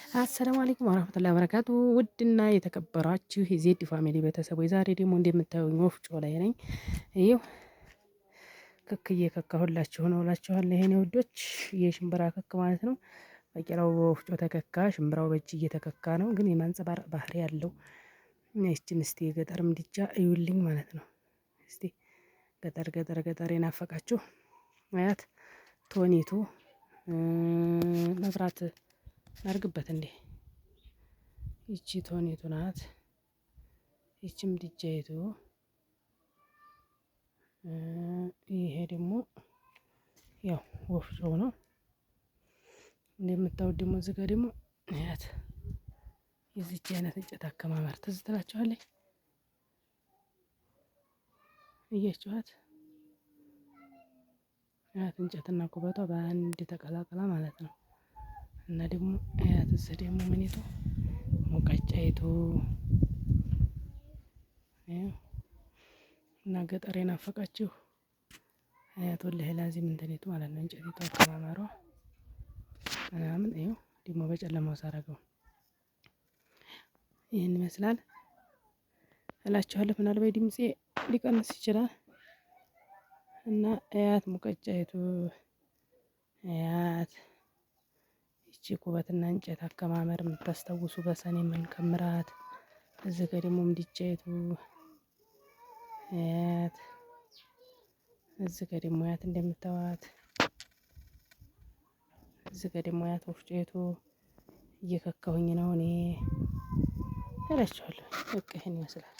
አሰላሙ አለይኩም ወራህመቱላሂ ወበረካቱ። ውድና የተከበራችሁ የዜድ ፋሚሊ ቤተሰቦች ዛሬ ደግሞ እንደምታዩኝ ወፍጮ ላይ ነኝ። ይኸው ክክ እየከካሁላችሁ ነው እላችኋለሁ። ይሄኔ ውዶች የሽምብራ ክክ ማለት ነው። ባቄላው በወፍጮ ተከካ፣ ሽምብራው በእጅ እየተከካ ነው፣ ግን የማንጸባረቅ ባህሪ ያለው። ይህችን እስቲ የገጠር ምድጃ እዩልኝ ማለት ነው። እስቲ ገጠር ገጠር ገጠር የናፈቃችሁ አያት ቶኒቱ መብራት አርግበት እንዴ! ይቺ ቶኒቱ ናት። ይቺ ምድጃይቱ። ይሄ ደግሞ ያው ወፍጮ ነው እንደምታዩት። ደግሞ እዚህ ጋር ደግሞ አያት የዚች አይነት እንጨት አከማመር ትዝ ትላችኋለች። እያችኋት አያት እንጨትና ኩበቷ በአንድ ተቀላቅላ ማለት ነው። እና ደግሞ አያት እዚህ ደግሞ ምኒቱ ሙቀጫይቱ እና ገጠር የናፈቃችሁ አያት ወላሂ ላዚም እንትኔቱ ማለት ነው። እንጨቲቱ አከማመሯ ምናምን ይኸው ደግሞ በጨለማው ሳረገው ይህን ይመስላል እላችኋለሁ። ምናልባት ድምፄ ሊቀንስ ይችላል። እና አያት ሙቀጫይቱ አያት ይቺ ኩበትና እንጨት አከማመር የምታስታውሱ በሰኔ የምንከምራት። እዚህ ጋር ደግሞ ምድጃይቱ አያት። እዚህ ጋር ደግሞ አያት እንደምታዋት። እዚህ ጋር ደግሞ አያት ወፍጮይቱ እየከካሁኝ ነው እኔ እላችኋለሁ። በቃ ይሄን ይመስላል።